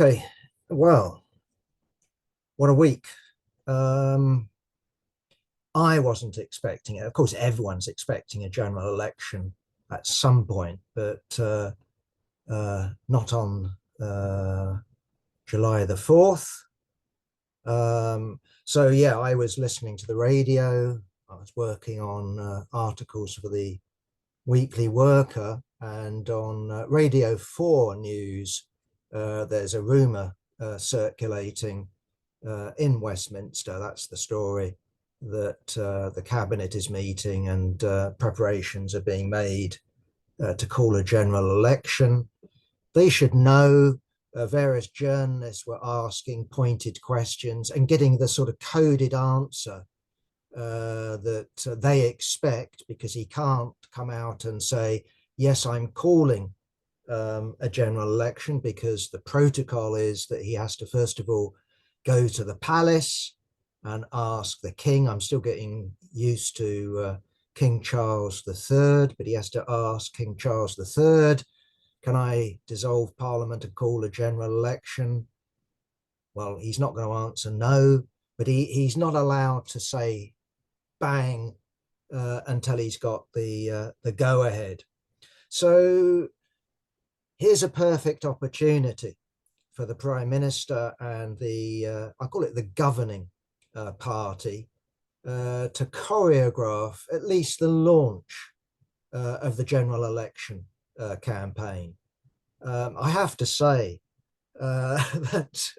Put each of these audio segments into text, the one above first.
Okay, well, what a week. Um, I wasn't expecting it. Of course, everyone's expecting a general election at some point, but not on July the 4th. So, yeah, I was listening to the radio. I was working on articles for the Weekly Worker, and on Radio 4 News, there's a rumour circulating in Westminster. That's the story, that the cabinet is meeting and preparations are being made to call a general election. They should know. Various journalists were asking pointed questions and getting the sort of coded answer that they expect, because he can't come out and say, yes, I'm calling a general election, because the protocol is that he has to first of all go to the palace and ask the king. I'm still getting used to King Charles III, but he has to ask King Charles III, can I dissolve Parliament and call a general election? Well, he's not going to answer no, but he's not allowed to say bang until he's got the go ahead. So here's a perfect opportunity for the Prime Minister and the I call it the governing party to choreograph at least the launch of the general election campaign. I have to say that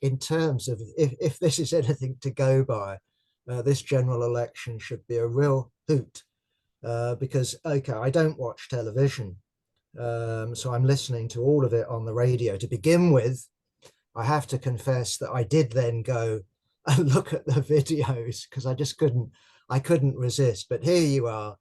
in terms of if this is anything to go by, this general election should be a real hoot, because, okay, I don't watch television, so I'm listening to all of it on the radio to begin with. I have to confess that I did then go and look at the videos because I couldn't resist. But here you are.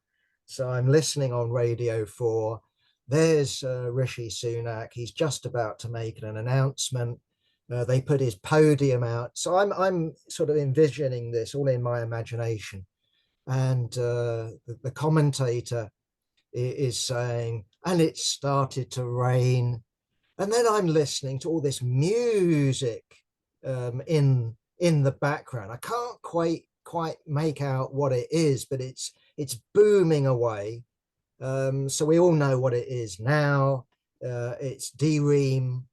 So I'm listening on Radio 4. There's Rishi Sunak. He's just about to make an announcement. They put his podium out. So I'm sort of envisioning this all in my imagination. And the commentator is saying, and it started to rain. And then I'm listening to all this music in the background. I can't quite make out what it is, but it's booming away. So we all know what it is now. It's D-Ream,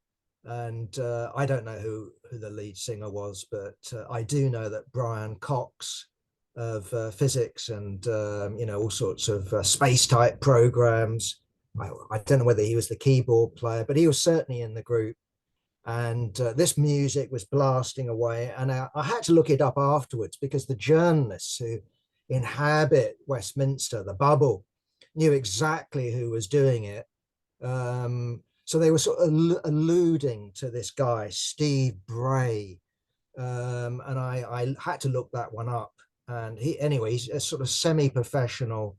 and I don't know who the lead singer was, but I do know that Brian Cox of physics and all sorts of space type programs. I don't know whether he was the keyboard player, but he was certainly in the group. And this music was blasting away. And I had to look it up afterwards, because the journalists who inhabit Westminster, the bubble, knew exactly who was doing it. So they were sort of alluding to this guy, Steve Bray. And I had to look that one up. And he's a sort of semi-professional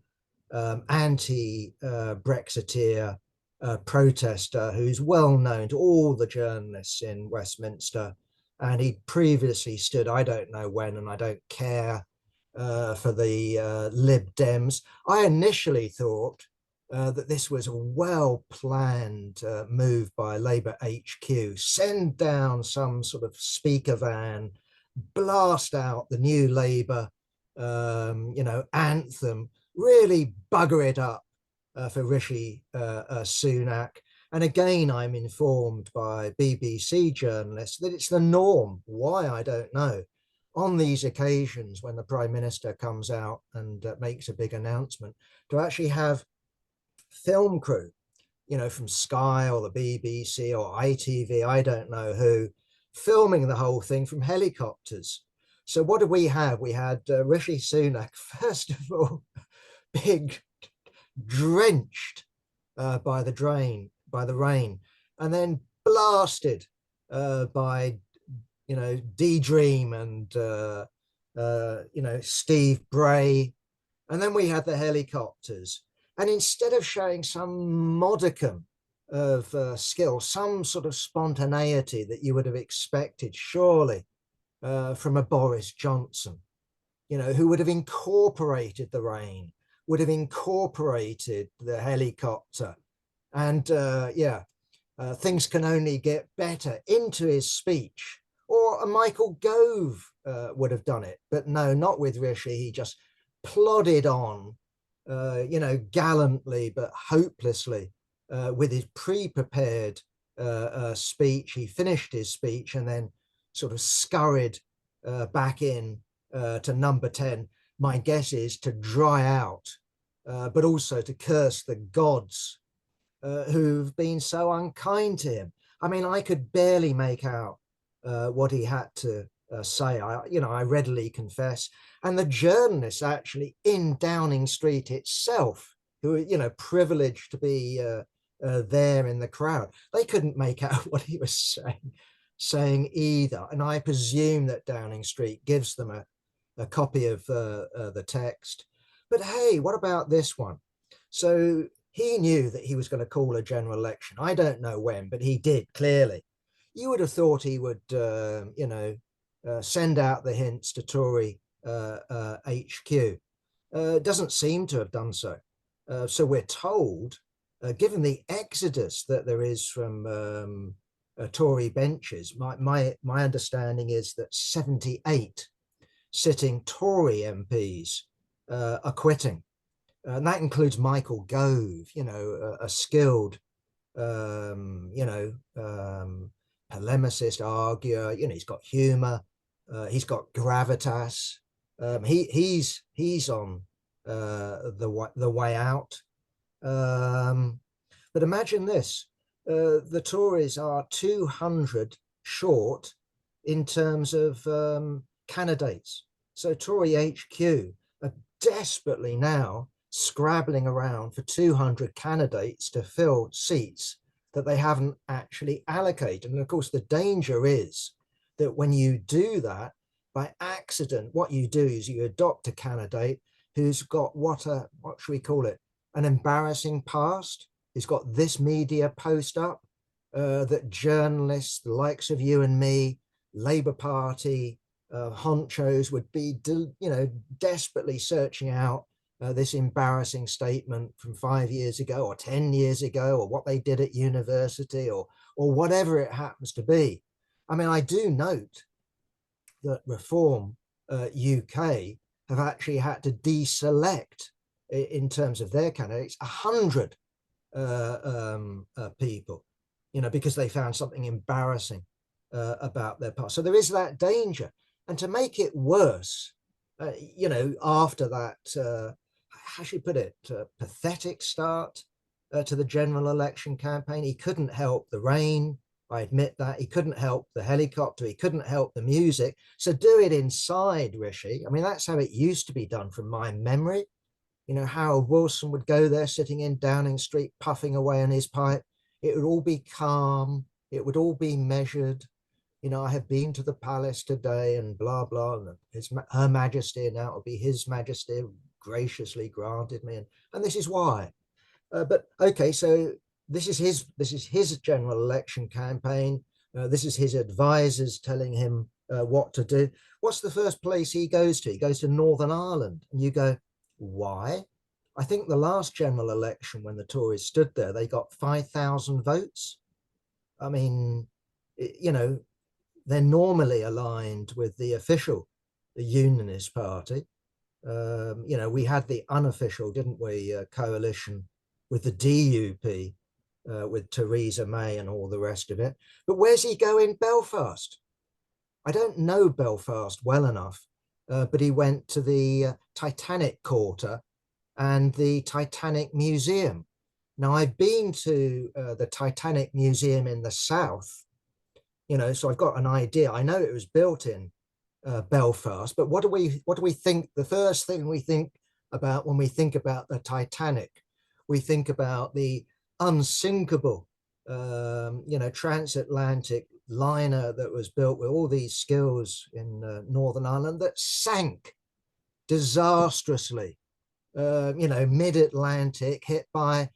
anti-Brexiteer protester who's well known to all the journalists in Westminster. And he previously stood, I don't know when, and I don't care, for the Lib Dems. I initially thought that this was a well-planned move by Labour HQ. Send down some sort of speaker van, blast out the new Labour anthem, really bugger it up for Rishi Sunak. And again, I'm informed by BBC journalists that it's the norm. Why, I don't know. On these occasions, when the Prime Minister comes out and makes a big announcement, to actually have film crew, from Sky or the BBC or ITV, I don't know who, filming the whole thing from helicopters. So what did we have? We had Rishi Sunak, first of all, big, drenched by the rain, and then blasted by D-Dream and Steve Bray, and then we had the helicopters. And instead of showing some modicum of skill, some sort of spontaneity that you would have expected, surely, from a Boris Johnson, who would have incorporated the rain, would have incorporated the helicopter. And things can only get better into his speech. Or a Michael Gove would have done it, but no, not with Rishi. He just plodded on, gallantly but hopelessly with his pre-prepared speech. He finished his speech and then sort of scurried back in to number 10. My guess is to dry out, but also to curse the gods who've been so unkind to him. I mean, I could barely make out what he had to say. I readily confess. And the journalists actually in Downing Street itself, who were, privileged to be there in the crowd, they couldn't make out what he was saying either. And I presume that Downing Street gives them a copy of the text. But hey, what about this one? So he knew that he was going to call a general election. I don't know when, but he did, clearly. You would have thought he would, send out the hints to Tory HQ. Doesn't seem to have done so. So we're told, given the exodus that there is from Tory benches, my understanding is that 78 sitting Tory MPs are quitting. And that includes Michael Gove, a skilled, polemicist, arguer. He's got humor, he's got gravitas. He's on the way out. But imagine this: the Tories are 200 short in terms of candidates. So Tory HQ are desperately now scrabbling around for 200 candidates to fill seats that they haven't actually allocated. And of course, the danger is that when you do that, by accident, what you do is you adopt a candidate who's got what should we call it? An embarrassing past. He's got this media post up that journalists, the likes of you and me, Labour Party honchos would be, desperately searching out this embarrassing statement from 5 years ago or 10 years ago, or what they did at university, or whatever it happens to be. I mean, I do note that Reform UK have actually had to deselect, in terms of their candidates, 100 people, because they found something embarrassing about their past. So there is that danger. And to make it worse, after that, how should you put it, pathetic start to the general election campaign, he couldn't help the rain. I admit that. He couldn't help the helicopter. He couldn't help the music. So do it inside, Rishi. I mean, that's how it used to be done from my memory. Harold Wilson would go there sitting in Downing Street, puffing away on his pipe. It would all be calm. It would all be measured. I have been to the palace today and blah, blah. And Her Majesty, and now it'll be His Majesty graciously granted me. And this is why. But okay, so this is his general election campaign. This is his advisors telling him what to do. What's the first place he goes to? He goes to Northern Ireland. And you go, why? I think the last general election, when the Tories stood there, they got 5,000 votes. I mean, they're normally aligned with the official, the Unionist Party. We had the unofficial, didn't we, coalition with the DUP, with Theresa May and all the rest of it. But where's he going? Belfast. I don't know Belfast well enough, but he went to the Titanic Quarter and the Titanic Museum. Now, I've been to the Titanic Museum in the south, so I've got an idea. I know it was built in Belfast, but what do we think? The first thing we think about when we think about the Titanic, we think about the unsinkable, transatlantic liner that was built with all these skills in Northern Ireland that sank disastrously, mid-Atlantic, hit by,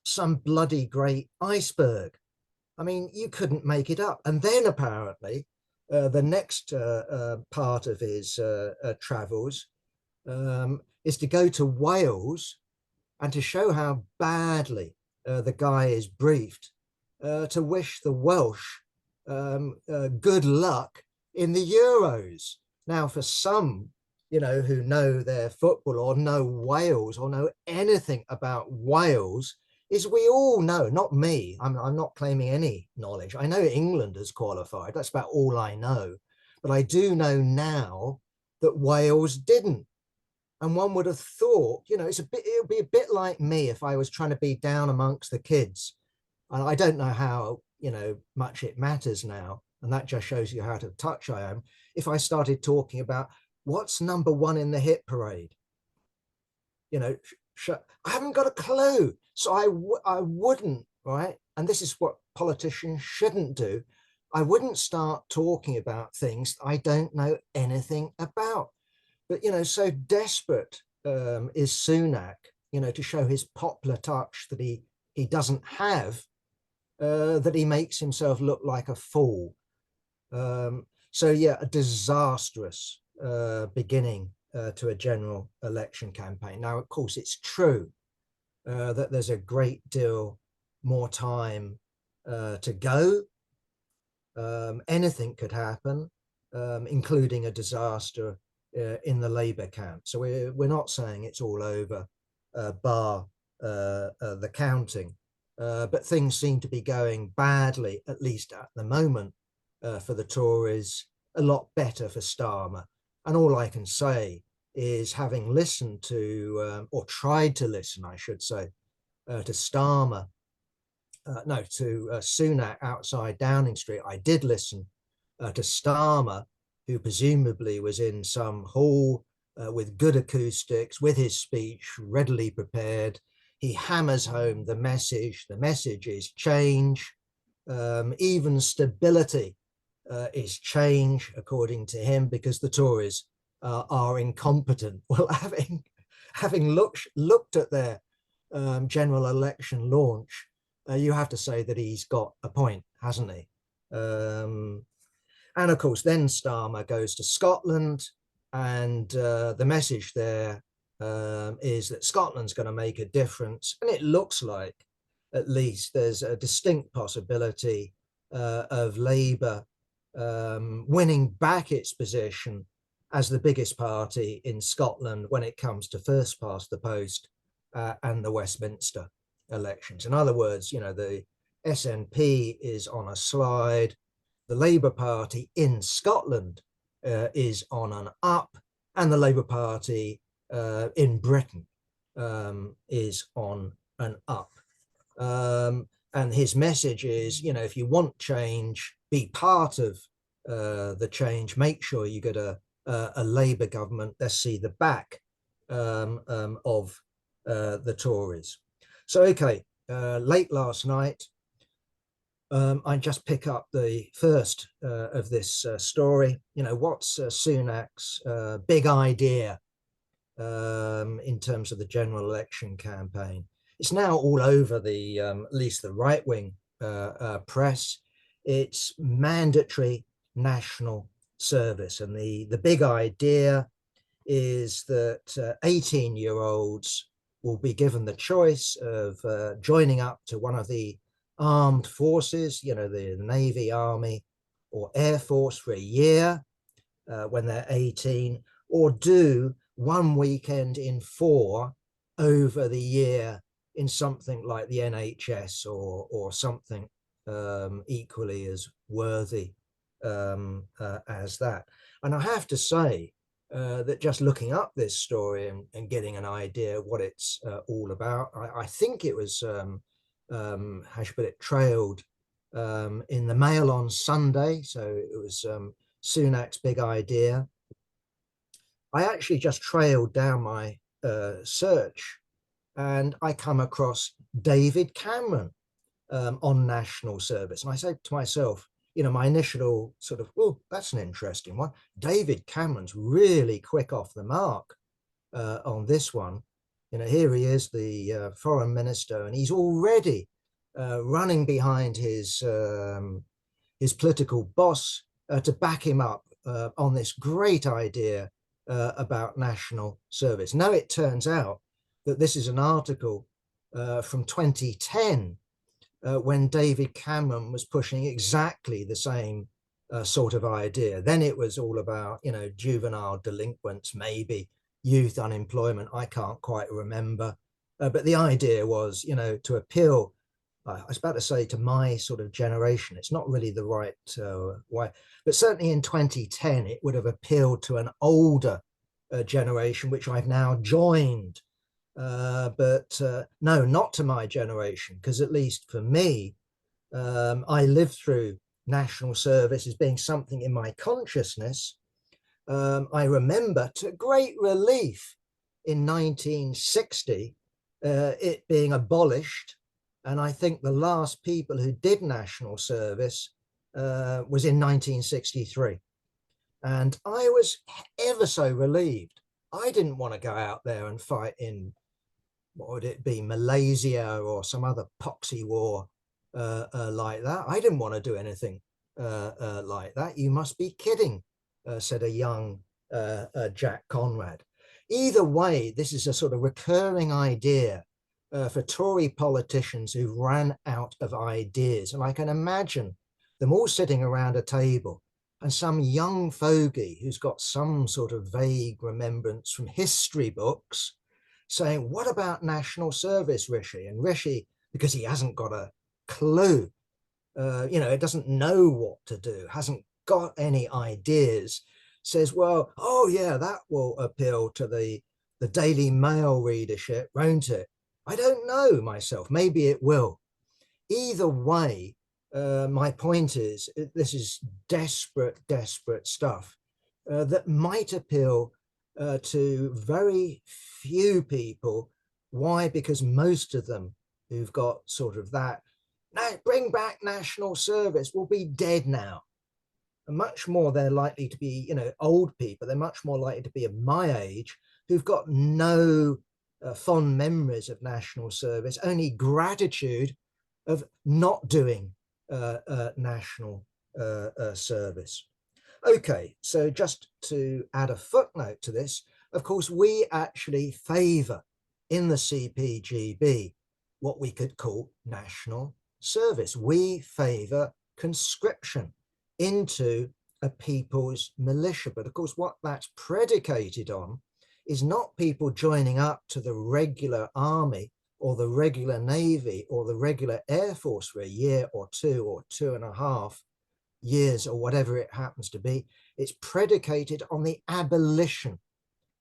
some bloody great iceberg. I mean, you couldn't make it up. And then apparently, the next part of his travels is to go to Wales and to show how badly the guy is briefed, to wish the Welsh good luck in the Euros. Now, for some, who know their football or know Wales or know anything about Wales, is we all know, not me, I'm not claiming any knowledge. I know England has qualified. That's about all I know. But I do know now that Wales didn't. And one would have thought, it would be a bit like me if I was trying to be down amongst the kids. And I don't know how, much it matters now. And that just shows you how out of touch I am. If I started talking about what's number one in the hit parade, I haven't got a clue. So I wouldn't, right? And this is what politicians shouldn't do. I wouldn't start talking about things I don't know anything about. But, so desperate is Sunak, to show his popular touch that he doesn't have, that he makes himself look like a fool. So, yeah, a disastrous beginning to a general election campaign. Now, of course, it's true that there's a great deal more time to go. Anything could happen, including a disaster in the Labour camp. So we're not saying it's all over, bar the counting. But things seem to be going badly, at least at the moment, for the Tories, a lot better for Starmer. And all I can say is, having listened to, or tried to listen, I should say, to Starmer, to Sunak outside Downing Street, I did listen to Starmer, who presumably was in some hall with good acoustics, with his speech readily prepared. He hammers home the message. The message is change. Even stability is change, according to him, because the Tories are incompetent. Well, having looked at their general election launch, you have to say that he's got a point, hasn't he? And of course, then Starmer goes to Scotland, and the message there is that Scotland's going to make a difference. And it looks like, at least, there's a distinct possibility of Labour winning back its position as the biggest party in Scotland when it comes to first past the post and the Westminster elections. In other words, the SNP is on a slide. The Labour Party in Scotland is on an up, and the Labour Party in Britain is on an up. And his message is, if you want change, be part of the change. Make sure you get a Labour government. Let's see the back of the Tories. So, okay, late last night, I just pick up the first of this story. What's Sunak's big idea in terms of the general election campaign? It's now all over the, at least the right-wing press. It's mandatory national service. And the big idea is that 18-year-olds will be given the choice of joining up to one of the armed forces, the Navy, Army, or Air Force for a year when they're 18, or do one weekend in 4 over the year in something like the NHS or something equally as worthy as that. And I have to say that just looking up this story and getting an idea of what it's all about, I think it was how should I put it, trailed in the Mail on Sunday. So it was Sunak's big idea. I actually just trailed down my search, and I come across David Cameron on national service. And I said to myself, my initial sort of, oh, that's an interesting one. David Cameron's really quick off the mark on this one. Here he is, the foreign minister, and he's already running behind his political boss to back him up on this great idea about national service. Now it turns out that this is an article from 2010, when David Cameron was pushing exactly the same sort of idea. Then it was all about, juvenile delinquents, maybe youth unemployment. I can't quite remember. But the idea was, to appeal, I was about to say, to my sort of generation. It's not really the right way, but certainly in 2010, it would have appealed to an older generation, which I've now joined. But no, not to my generation, because at least for me, I lived through national service as being something in my consciousness. I remember, to great relief, in 1960, it being abolished. And I think the last people who did national service was in 1963. And I was ever so relieved. I didn't want to go out there and fight in, what would it be, Malaysia or some other proxy war like that. I didn't want to do anything like that. You must be kidding, said a young Jack Conrad. Either way, this is a sort of recurring idea for Tory politicians who ran out of ideas. And I can imagine them all sitting around a table and some young fogey who's got some sort of vague remembrance from history books saying, what about national service, Rishi? And Rishi, because he hasn't got a clue, it doesn't know what to do, hasn't got any ideas, says, well, oh yeah, that will appeal to the Daily Mail readership, won't it? I don't know myself, maybe it will. Either way, my point is, this is desperate stuff that might appeal to very few people. Why? Because most of them who've got sort of that, now bring back national service, will be dead now. And much more they're likely to be, old people. They're much more likely to be of my age, who've got no fond memories of national service, only gratitude of not doing national service. Okay, so just to add a footnote to this, of course, we actually favour in the CPGB what we could call national service. We favour conscription into a people's militia. But of course, what that's predicated on is not people joining up to the regular army or the regular navy or the regular air force for a year or 2.5 years or whatever it happens to be. It's predicated on the abolition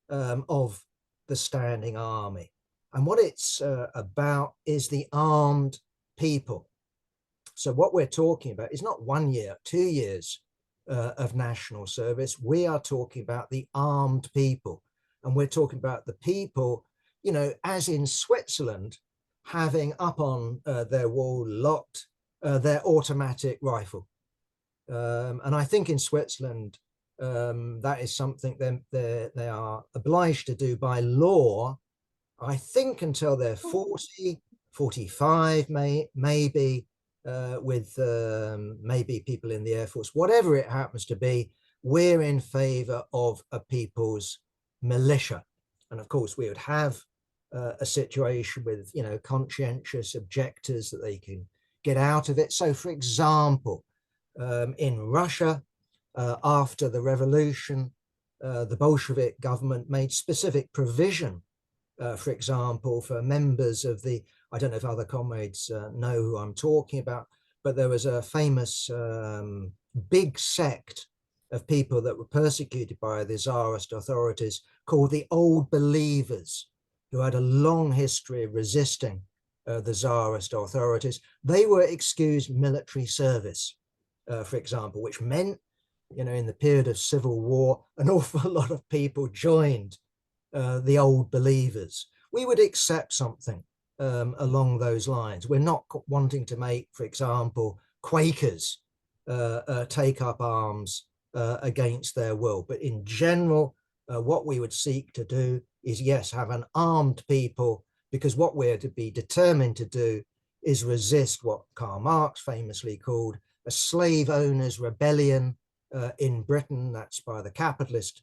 of the standing army. And what it's about is the armed people. So what we're talking about is not 1 year, 2 years of national service. We are talking about the armed people. And we're talking about the people, as in Switzerland, having up on their wall locked their automatic rifle. And I think in Switzerland, that is something they are obliged to do by law, I think until they're 40, 45, maybe, with maybe people in the Air Force, whatever it happens to be. We're in favor of a people's militia. And of course, we would have a situation with, conscientious objectors that they can get out of it. So, for example, in Russia, after the revolution, the Bolshevik government made specific provision, for example, for members of the, I don't know if other comrades know who I'm talking about, but there was a famous big sect of people that were persecuted by the Tsarist authorities called the Old Believers, who had a long history of resisting the Tsarist authorities. They were excused military service, for example, which meant, in the period of civil war, an awful lot of people joined the Old Believers. We would accept something along those lines. We're not wanting to make, for example, Quakers take up arms against their will. But in general, what we would seek to do is, yes, have an armed people, because what we're to be determined to do is resist what Karl Marx famously called a slave owners' rebellion in Britain. That's by the capitalist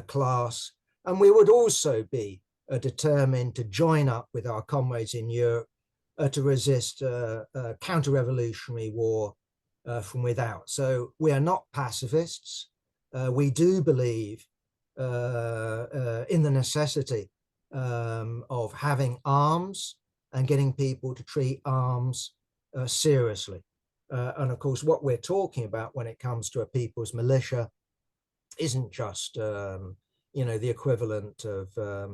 class. And we would also be determined to join up with our comrades in Europe to resist a counter-revolutionary war from without. So we are not pacifists. We do believe in the necessity of having arms and getting people to treat arms seriously. And of course, what we're talking about when it comes to a people's militia isn't just, the equivalent of, a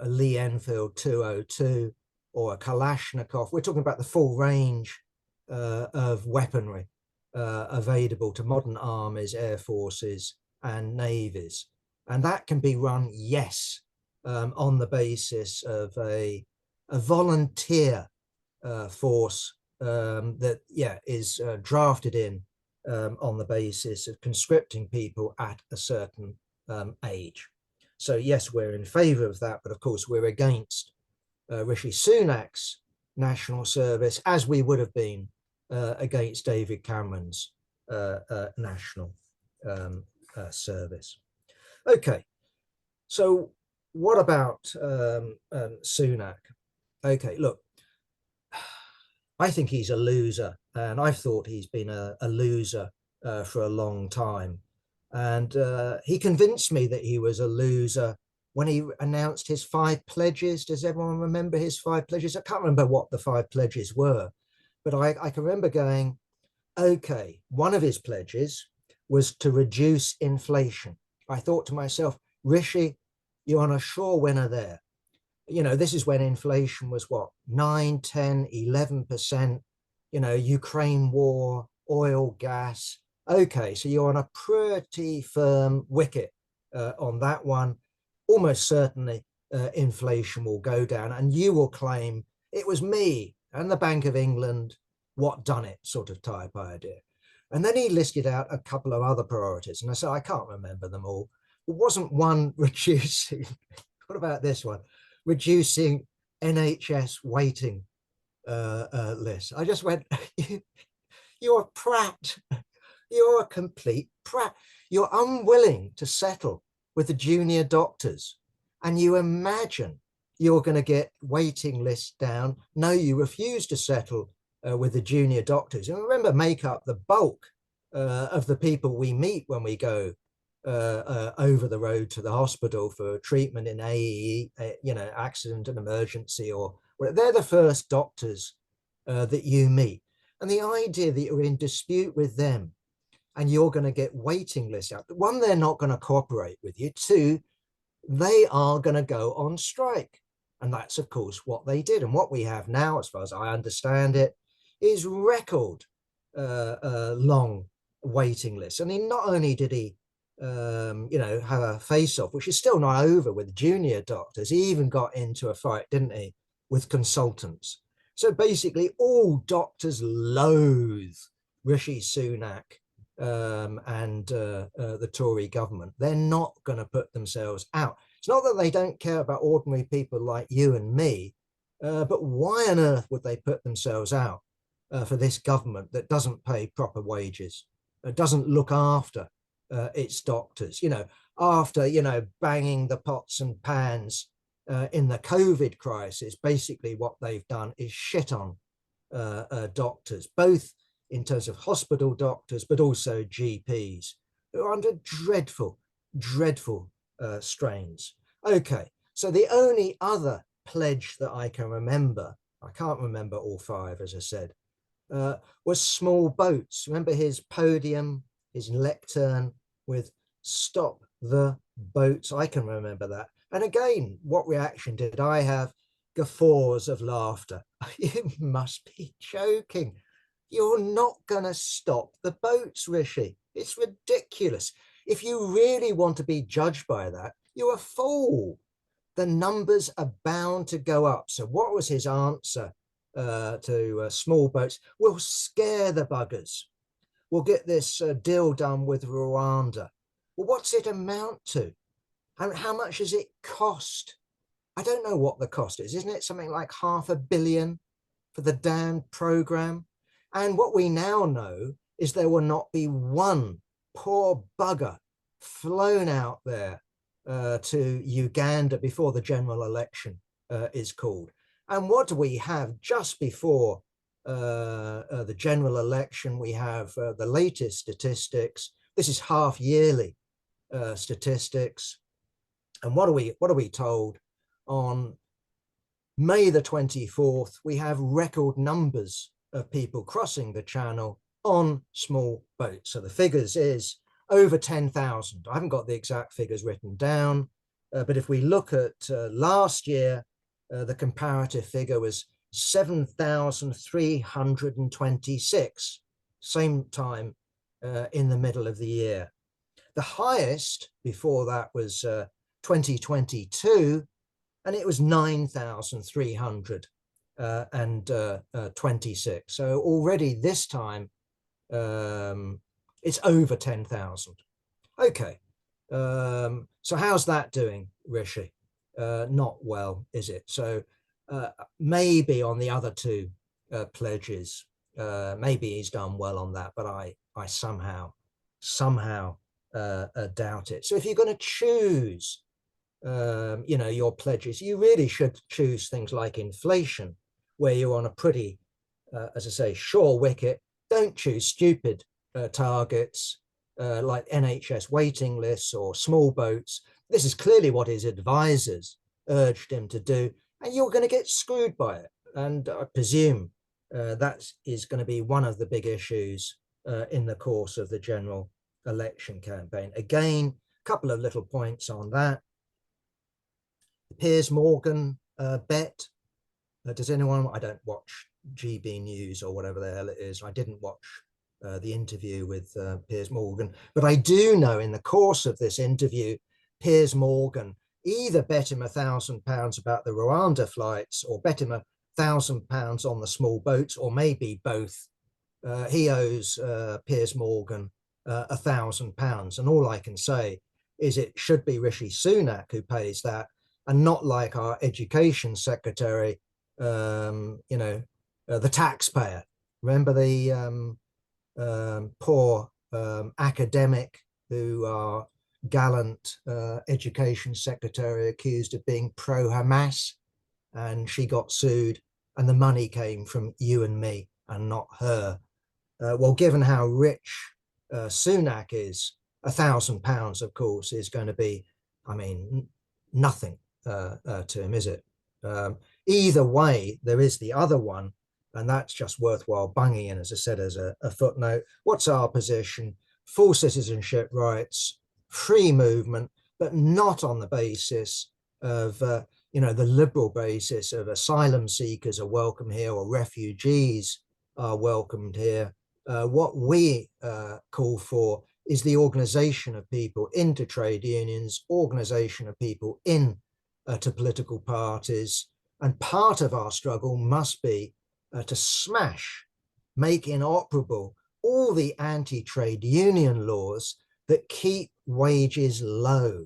Lee Enfield 202 or a Kalashnikov. We're talking about the full range of weaponry available to modern armies, air forces, and navies. And that can be run, yes, on the basis of a volunteer force that is drafted in on the basis of conscripting people at a certain age. So yes, we're in favor of that, but of course we're against Rishi Sunak's national service, as we would have been against David Cameron's national service. Okay, so what about Sunak? Okay, look, I think he's a loser, and I've thought he's been a loser for a long time. And he convinced me that he was a loser when he announced his 5 pledges. Does everyone remember his 5 pledges? I can't remember what the 5 pledges were, but I can remember going, okay, one of his pledges was to reduce inflation. I thought to myself, Rishi, you're on a sure winner there. This is when inflation was what, 9, 10, 11%, Ukraine war, oil, gas. Okay, so you're on a pretty firm wicket on that one. Almost certainly inflation will go down, and you will claim it was me and the Bank of England what done it, sort of type idea. And then he listed out a couple of other priorities, and I said, I can't remember them all. But wasn't one reducing, what about this one? Reducing NHS waiting list. I just went, you're a prat. You're a complete prat. You're unwilling to settle with the junior doctors, and you imagine you're going to get waiting lists down. No, you refuse to settle with the junior doctors. And remember, make up the bulk of the people we meet when we go over the road to the hospital for treatment in AE, accident and emergency, or they're the first doctors that you meet. And the idea that you're in dispute with them and you're going to get waiting lists out. One, they're not going to cooperate with you. 2, they are going to go on strike. And that's, of course, what they did. And what we have now, as far as I understand it, is record long waiting lists. I mean, not only did he, have a face-off, which is still not over with junior doctors, he even got into a fight, didn't he, with consultants. So basically, all doctors loathe Rishi Sunak and the Tory government. They're not going to put themselves out. It's not that they don't care about ordinary people like you and me, but why on earth would they put themselves out for this government that doesn't pay proper wages, doesn't look after its doctors, after, banging the pots and pans in the COVID crisis? Basically what they've done is shit on doctors, both in terms of hospital doctors, but also GPs, who are under dreadful, dreadful strains. Okay, so the only other pledge that I can remember, I can't remember all 5, as I said, was small boats. Remember his podium, his lectern with "Stop the boats"? I can remember that. And again, what reaction did I have? Guffaws of laughter. You must be joking. You're not going to stop the boats, Rishi. It's ridiculous. If you really want to be judged by that, you're a fool. The numbers are bound to go up. So what was his answer to small boats? We'll scare the buggers. We'll get this deal done with Rwanda. Well, what's it amount to? And how much does it cost? I don't know what the cost is. Isn't it something like $500 million for the damned program? And what we now know is there will not be one poor bugger flown out there to Uganda before the general election is called. And what do we have just before the general election? We have the latest statistics. This is half yearly statistics. And what are we told? On May the 24th, we have record numbers of people crossing the channel on small boats. So the figures is over 10,000. I haven't got the exact figures written down, but if we look at last year, the comparative figure was 7,326, same time in the middle of the year. The highest before that was 2022, and it was 9,326. So already this time, it's over 10,000. Okay, so how's that doing, Rishi? Not well, is it? So maybe on the other two pledges, maybe he's done well on that, but I somehow doubt it. So if you're going to choose, your pledges, you really should choose things like inflation, where you're on a pretty, as I say, sure wicket. Don't choose stupid targets like NHS waiting lists or small boats. This is clearly what his advisors urged him to do, and you're going to get screwed by it. And I presume that is going to be one of the big issues in the course of the general election campaign. Again, a couple of little points on that. Piers Morgan bet. Does anyone? I don't watch GB News or whatever the hell it is. I didn't watch the interview with Piers Morgan, but I do know in the course of this interview, Piers Morgan either bet him £1,000 about the Rwanda flights or bet him £1,000 on the small boats, or maybe both. He owes Piers Morgan £1,000, and all I can say is it should be Rishi Sunak who pays that, and not like our education secretary, the taxpayer. Remember the poor academic who our gallant education secretary accused of being pro-Hamas, and she got sued, and the money came from you and me and not her. Well, given how rich Sunak is, £1,000, of course, is going to be, nothing to him, is it? Either way, there is the other one, and that's just worthwhile bunging in, as I said, as a footnote. What's our position? Full citizenship rights, free movement, but not on the basis of, the liberal basis of asylum seekers are welcome here or refugees are welcomed here. What we call for is the organization of people into trade unions, organization of people in to political parties. And part of our struggle must be to smash, make inoperable all the anti-trade union laws that keep wages low.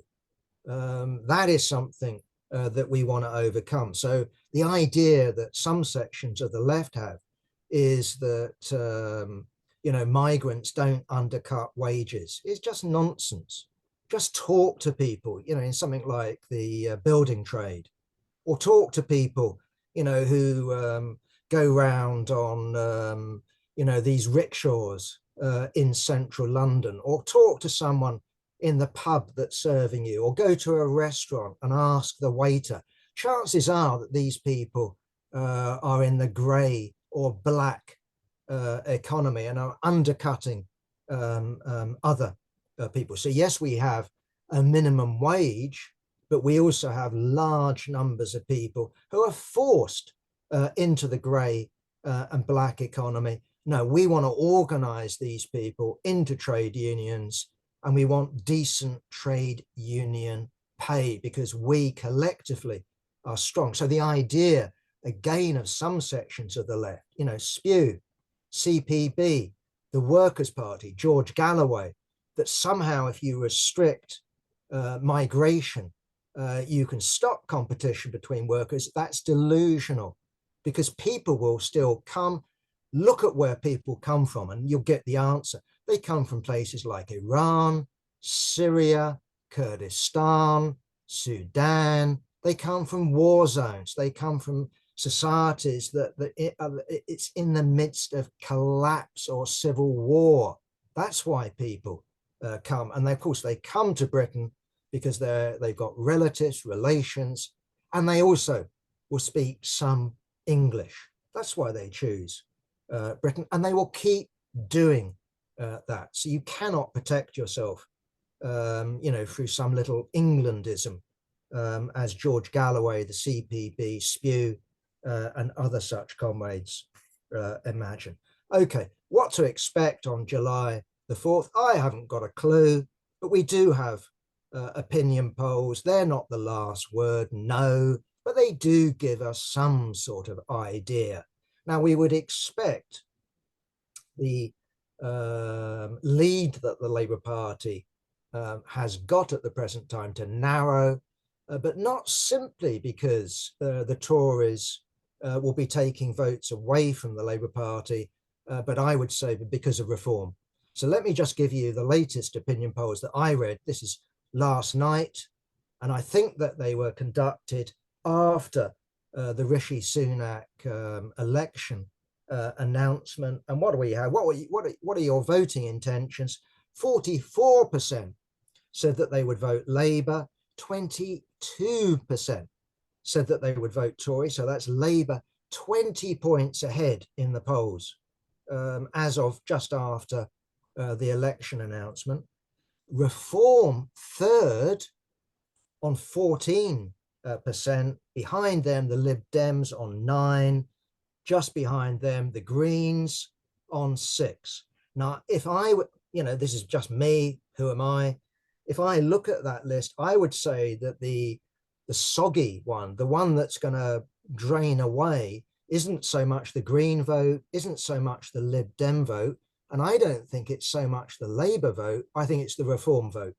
That is something that we want to overcome. So the idea that some sections of the left have is that, migrants don't undercut wages is just nonsense. Just talk to people, in something like the building trade, or talk to people, who go round on, these rickshaws in central London, or talk to someone in the pub that's serving you, or go to a restaurant and ask the waiter. Chances are that these people are in the grey or black economy and are undercutting other people. So yes, we have a minimum wage, but we also have large numbers of people who are forced into the grey and black economy. No, we want to organize these people into trade unions, and we want decent trade union pay because we collectively are strong. So the idea, again, of some sections of the left, SPEW, CPB, the Workers' Party, George Galloway, that somehow if you restrict migration, you can stop competition between workers, that's delusional, because people will still come. Look at where people come from and you'll get the answer. They come from places like Iran, Syria, Kurdistan, Sudan. They come from war zones. They come from societies that it's in the midst of collapse or civil war. That's why people come. And of course, they come to Britain because they've got relatives, relations, and they also will speak some English. That's why they choose Britain, and they will keep doing that. So you cannot protect yourself, through some little Englandism, as George Galloway, the CPB, spew, and other such comrades imagine. Okay, what to expect on July the 4th? I haven't got a clue, but we do have opinion polls. They're not the last word, no, but they do give us some sort of idea. Now, we would expect the lead that the Labour Party has got at the present time to narrow, but not simply because the Tories will be taking votes away from the Labour Party, but I would say because of reform. So let me just give you the latest opinion polls that I read. This is last night, and I think that they were conducted after the Rishi Sunak election announcement. And what do we have? What are your voting intentions? 44% said that they would vote Labour. 22% said that they would vote Tory. So that's Labour 20 points ahead in the polls as of just after the election announcement. Reform third on 14%. Behind them, the Lib Dems on 9%. Just behind them, the Greens on 6%. Now, if I would, this is just me, who am I? If I look at that list, I would say that the soggy one, the one that's going to drain away, isn't so much the Green vote, isn't so much the Lib Dem vote, and I don't think it's so much the Labour vote. I think it's the Reform vote.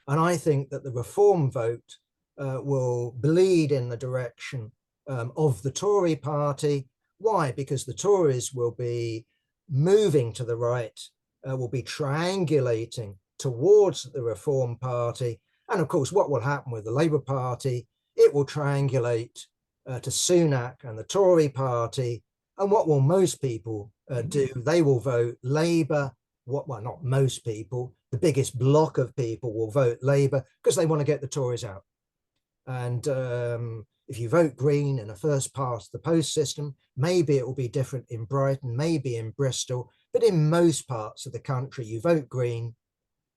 And I think that the Reform vote will bleed in the direction of the Tory party. Why? Because the Tories will be moving to the right, will be triangulating towards the Reform Party. And of course, what will happen with the Labour Party? It will triangulate to Sunak and the Tory Party. And what will most people do? They will vote Labour. Well, not most people. The biggest block of people will vote Labour because they want to get the Tories out. And if you vote Green in a first past the post system, maybe it will be different in Brighton, maybe in Bristol, but in most parts of the country, you vote Green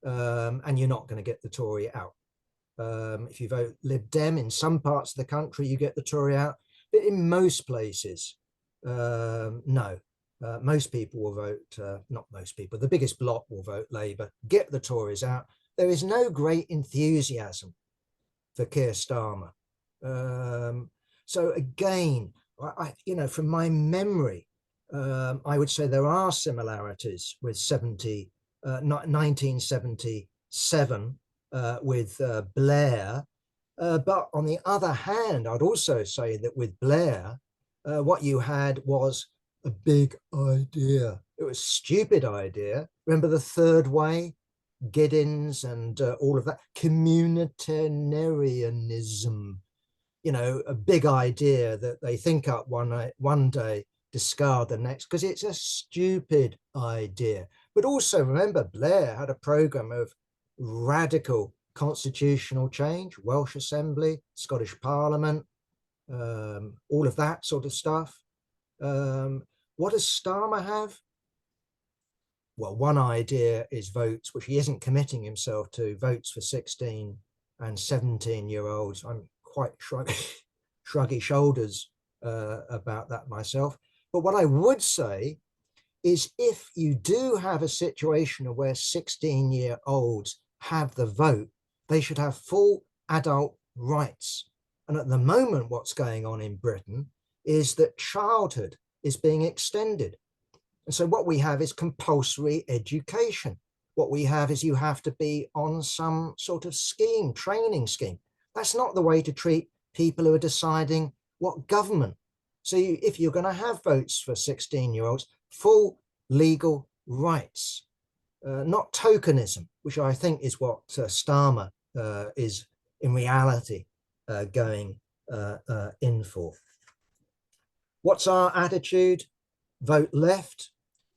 and you're not going to get the Tory out. If you vote Lib Dem in some parts of the country, you get the Tory out, but in most places, no. Most people will vote, not most people, the biggest block will vote Labour, get the Tories out. There is no great enthusiasm for Keir Starmer. So again, from my memory, I would say there are similarities with 1977 with Blair. But on the other hand, I'd also say that with Blair, what you had was a big idea. It was a stupid idea. Remember the third way? Giddens and all of that. Communitarianism. A big idea that they think up one day, discard the next, because it's a stupid idea. But also remember, Blair had a program of radical constitutional change, Welsh Assembly, Scottish Parliament, all of that sort of stuff. What does Starmer have? Well, one idea is votes, which he isn't committing himself to, votes for 16 and 17-year-olds. I'm quite shruggy shoulders about that myself. But what I would say is if you do have a situation where 16-year-olds have the vote, they should have full adult rights. And at the moment, what's going on in Britain is that childhood is being extended. And so what we have is compulsory education. What we have is you have to be on some sort of scheme, training scheme. That's not the way to treat people who are deciding what government. So if you're going to have votes for 16-year-olds, full legal rights, not tokenism, which I think is what Starmer is in reality going in for. What's our attitude? Vote left,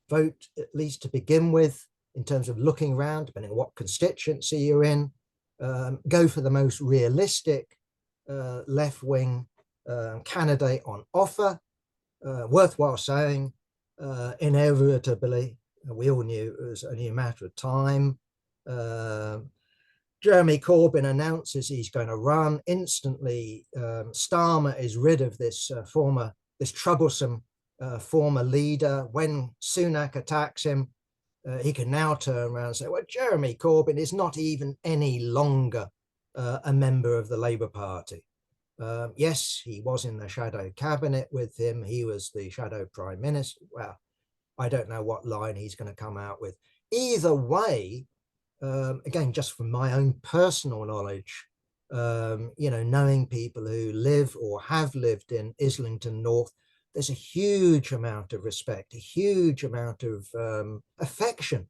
vote at least to begin with, in terms of looking around, depending on what constituency you're in. Go for the most realistic left-wing candidate on offer. Worthwhile saying, inevitably, we all knew it was only a matter of time. Jeremy Corbyn announces he's going to run. Instantly, Starmer is rid of this troublesome former leader. When Sunak attacks him, he can now turn around and say, well, Jeremy Corbyn is not even any longer a member of the Labour Party. Yes, he was in the shadow cabinet with him. He was the shadow prime minister. Well, I don't know what line he's going to come out with. Either way, again, just from my own personal knowledge, knowing people who live or have lived in Islington North, there's a huge amount of respect, a huge amount of affection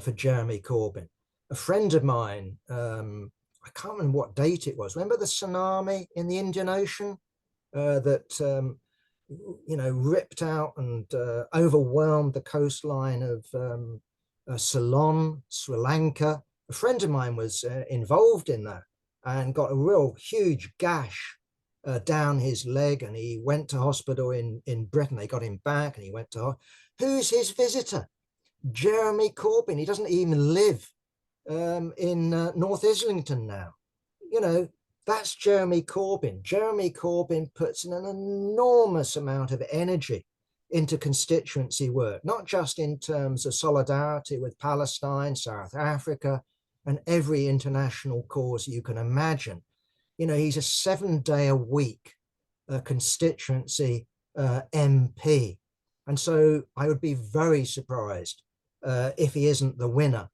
for Jeremy Corbyn. A friend of mine, I can't remember what date it was. Remember the tsunami in the Indian Ocean that ripped out and overwhelmed the coastline of Ceylon, Sri Lanka. A friend of mine was involved in that and got a real huge gash down his leg, and he went to hospital in Britain. They got him back and he went to, who's his visitor? Jeremy Corbyn. He doesn't even live in North Islington now. That's Jeremy Corbyn. Jeremy Corbyn puts in an enormous amount of energy into constituency work, not just in terms of solidarity with Palestine, South Africa, and every international cause you can imagine. He's a 7-day-a-week constituency MP. And so I would be very surprised if he isn't the winner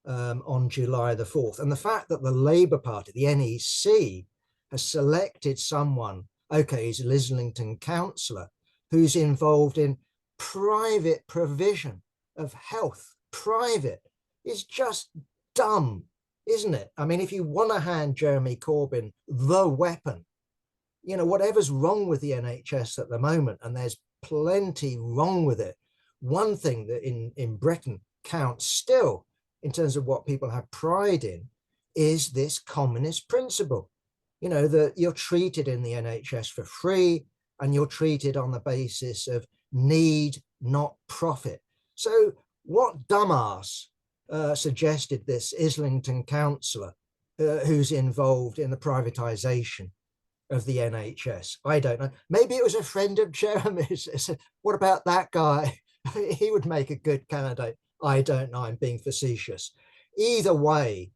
on July the 4th. And the fact that the Labour Party, the NEC, has selected someone, okay, he's an Islington councillor, who's involved in private provision of health, private, is just dumb, isn't it? I mean, if you want to hand Jeremy Corbyn the weapon, whatever's wrong with the NHS at the moment, and there's plenty wrong with it, one thing that in Britain counts still, in terms of what people have pride in, is this communist principle, that you're treated in the NHS for free and you're treated on the basis of need, not profit. So what dumbass suggested this Islington councillor who's involved in the privatisation of the NHS? I don't know. Maybe it was a friend of Jeremy's. What about that guy? He would make a good candidate. I don't know, I'm being facetious. Either way,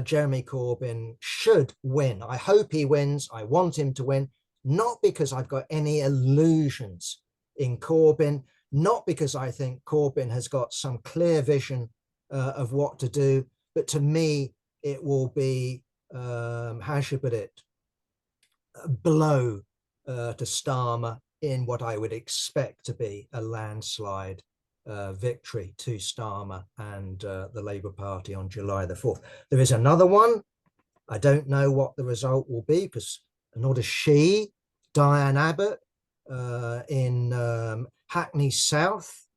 Jeremy Corbyn should win. I hope he wins. I want him to win, not because I've got any illusions in Corbyn, not because I think Corbyn has got some clear vision of what to do, but to me, it will be, how should I put it, a blow to Starmer in what I would expect to be a landslide victory to Starmer and the Labour Party on July the 4th. There is another one. I don't know what the result will be, because nor does she, Diane Abbott, in Hackney South.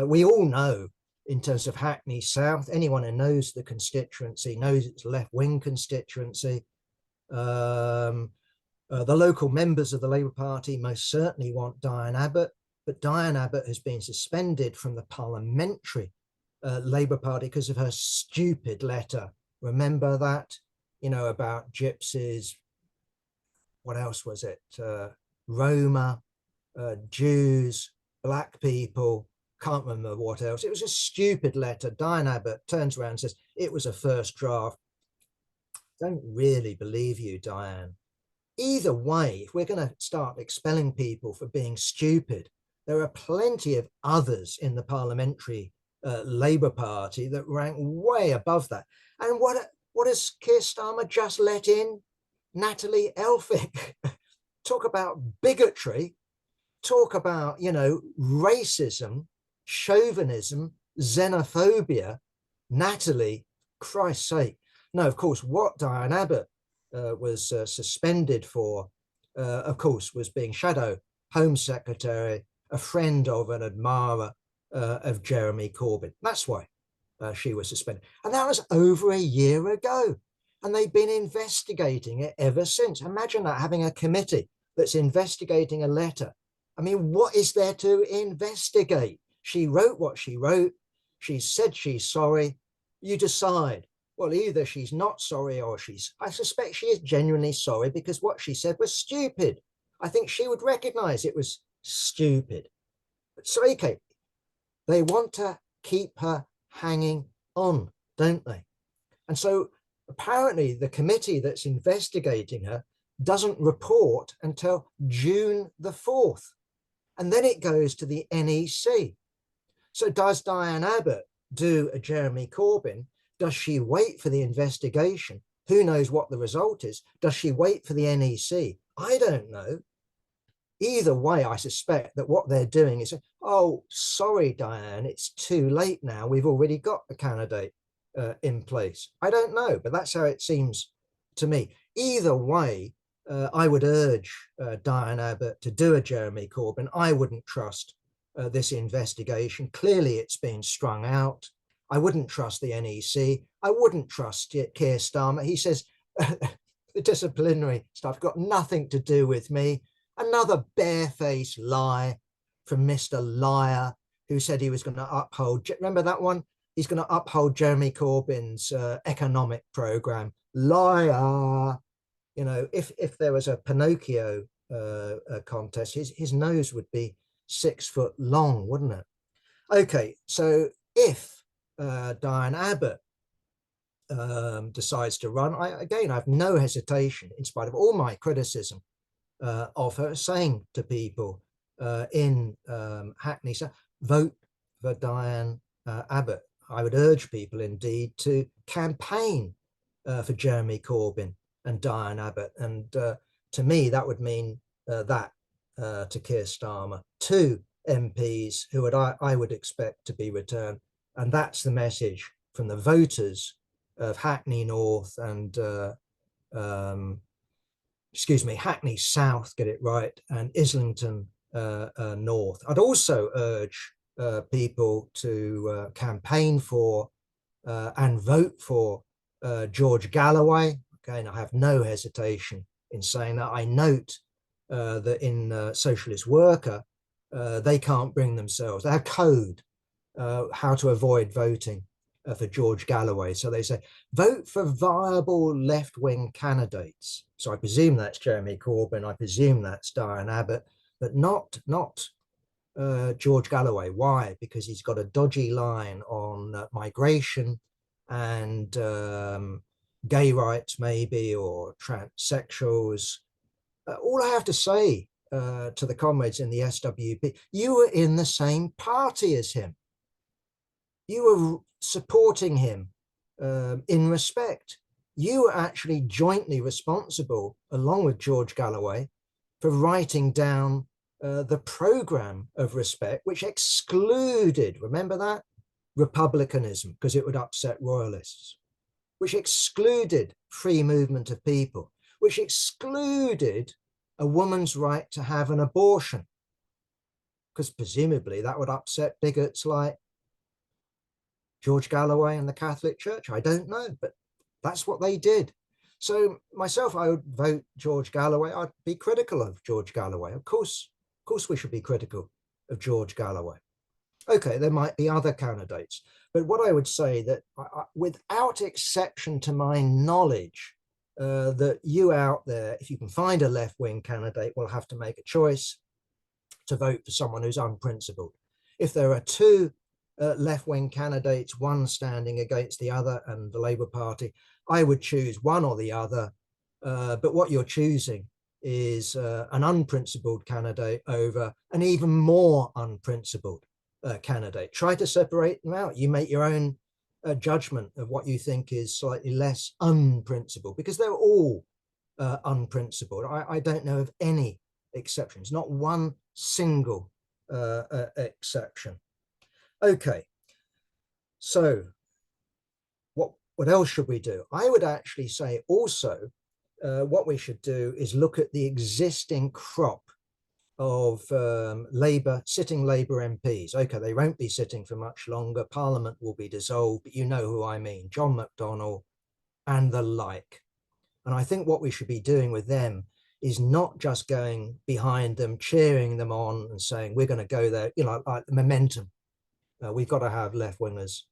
We all know, in terms of Hackney South, anyone who knows the constituency knows it's a left-wing constituency. The local members of the Labour Party most certainly want Diane Abbott, but Diane Abbott has been suspended from the parliamentary Labour Party because of her stupid letter. Remember that? About gypsies, what else was it? Roma, Jews, black people, can't remember what else. It was a stupid letter. Diane Abbott turns around and says, it was a first draft. Don't really believe you, Diane. Either way, if we're going to start expelling people for being stupid, there are plenty of others in the parliamentary Labour Party that rank way above that. And what has Keir Starmer just let in? Natalie Elphicke. Talk about bigotry, talk about, racism, chauvinism, xenophobia. Natalie, Christ's sake. No, of course, what Diane Abbott was suspended for, of course, was being Shadow Home Secretary, a friend of an admirer of Jeremy Corbyn. That's why she was suspended. And that was over a year ago. And they've been investigating it ever since. Imagine that, having a committee that's investigating a letter. I mean, what is there to investigate? She wrote what she wrote. She said she's sorry. You decide. Well, either she's not sorry or I suspect she is genuinely sorry, because what she said was stupid. I think she would recognize it was stupid. But so, okay, they want to keep her hanging on, don't they? And so apparently the committee that's investigating her doesn't report until June the 4th. And then it goes to the NEC. So does Diane Abbott do a Jeremy Corbyn? Does she wait for the investigation? Who knows what the result is? Does she wait for the NEC? I don't know. Either way, I suspect that what they're doing is, oh, sorry, Diane, it's too late now. We've already got a candidate in place. I don't know, but that's how it seems to me. Either way, I would urge Diane Abbott to do a Jeremy Corbyn. I wouldn't trust this investigation. Clearly, it's been strung out. I wouldn't trust the NEC. I wouldn't trust Keir Starmer. He says the disciplinary stuff got nothing to do with me. Another barefaced lie from Mr. Liar, who said he was going to uphold, remember that one? He's going to uphold Jeremy Corbyn's economic program. Liar. You know, if there was a Pinocchio contest, his nose would be 6 foot long, wouldn't it? Okay, so if Diane Abbott decides to run, I have no hesitation, in spite of all my criticism of her, saying to people in Hackney, vote for Diane Abbott. I would urge people indeed to campaign for Jeremy Corbyn and Diane Abbott. And to me, that would mean that to Keir Starmer, 2 MPs who I would expect to be returned. And that's the message from the voters of Hackney North and Hackney South, get it right, and Islington North. I'd also urge people to campaign for and vote for George Galloway. Again, I have no hesitation in saying that. I note that in Socialist Worker, they can't bring themselves, they have code how to avoid voting for George Galloway. So they say, vote for viable left-wing candidates. So I presume that's Jeremy Corbyn, I presume that's Diane Abbott, but not George Galloway. Why? Because he's got a dodgy line on migration and gay rights maybe, or transsexuals. All I have to say to the comrades in the SWP, you were in the same party as him. You were supporting him in respect. You were actually jointly responsible, along with George Galloway, for writing down the program of respect, which excluded, remember that, republicanism, because it would upset royalists, which excluded free movement of people, which excluded a woman's right to have an abortion, because presumably that would upset bigots like George Galloway and the Catholic Church. I don't know, but that's what they did. So myself, I would vote George Galloway. I'd be critical of George Galloway. Of course we should be critical of George Galloway. Okay, there might be other candidates, but what I would say that without exception to my knowledge, that you out there, if you can find a left-wing candidate, will have to make a choice to vote for someone who's unprincipled. If there are 2 left-wing candidates, one standing against the other and the Labour Party, I would choose one or the other. But what you're choosing is an unprincipled candidate over an even more unprincipled candidate. Try to separate them out. You make your own judgment of what you think is slightly less unprincipled, because they're all unprincipled. I don't know of any exceptions, not one single exception. Okay, so What else should we do? I would actually say also what we should do is look at the existing crop of sitting Labour MPs. Okay, they won't be sitting for much longer. Parliament will be dissolved, but you know who I mean, John McDonnell and the like. And I think what we should be doing with them is not just going behind them, cheering them on and saying, we're going to go there, like the momentum. We've got to have left wingers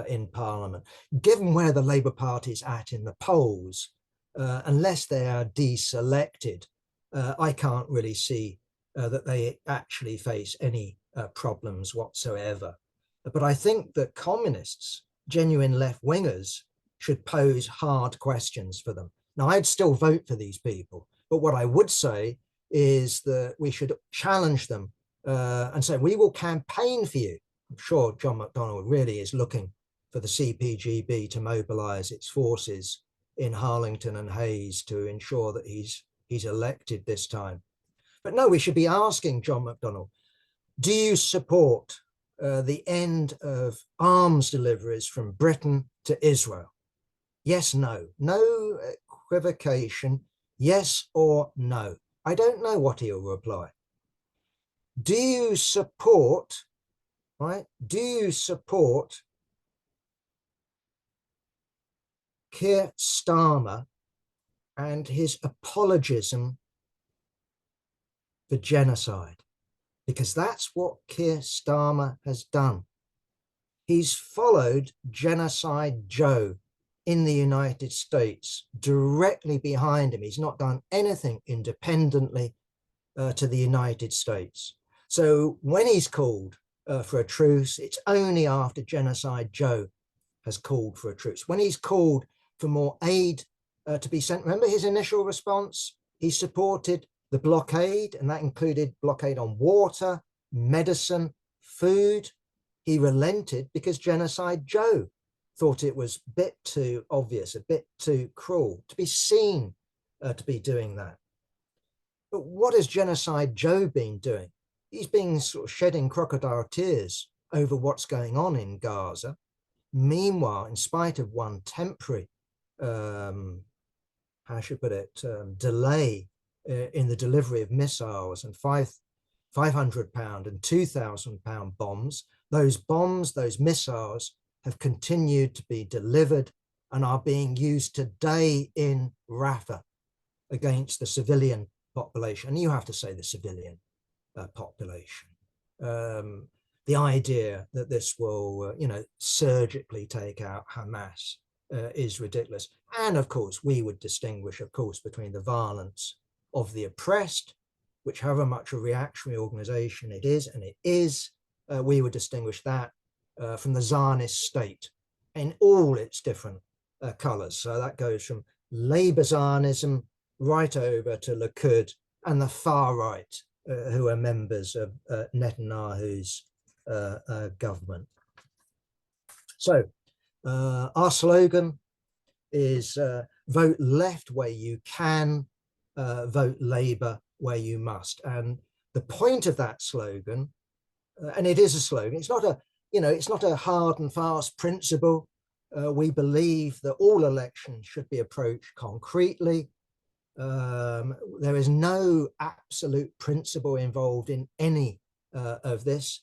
in Parliament. Given where the Labour Party is at in the polls, unless they are deselected, I can't really see that they actually face any problems whatsoever. But I think that communists, genuine left wingers, should pose hard questions for them. Now, I'd still vote for these people, but what I would say is that we should challenge them and say, we will campaign for you. I'm sure John McDonnell really is looking for the CPGB to mobilise its forces in Harlington and Hayes to ensure that he's elected this time. But no, we should be asking John McDonnell, do you support the end of arms deliveries from Britain to Israel? Yes, no. No equivocation, yes or no. I don't know what he'll reply. Do you support, right? Do you support Keir Starmer and his apologism for genocide? Because that's what Keir Starmer has done. He's followed Genocide Joe in the United States directly behind him. He's not done anything independently to the United States. So when he's called for a truce, it's only after Genocide Joe has called for a truce. When he's called for more aid to be sent, remember his initial response? He supported the blockade, and that included blockade on water, medicine, food. He relented because Genocide Joe thought it was a bit too obvious, a bit too cruel to be seen to be doing that. But what has Genocide Joe been doing? He's been sort of shedding crocodile tears over what's going on in Gaza. Meanwhile, in spite of one temporary, how should I put it, delay in the delivery of missiles and £500 and £2,000 bombs, those missiles have continued to be delivered and are being used today in Rafah against the civilian population. And you have to say the civilian population. The idea that this will, surgically take out Hamas is ridiculous. And of course, we would distinguish, of course, between the violence of the oppressed, which however much a reactionary organization it is, and it is, we would distinguish that from the Zionist state in all its different colors. So that goes from Labour Zionism right over to Likud and the far right, who are members of Netanyahu's government. So our slogan is vote left where you can, vote Labour where you must. And the point of that slogan, and it is a slogan, it's not a, it's not a hard and fast principle. We believe that all elections should be approached concretely. There is no absolute principle involved in any of this.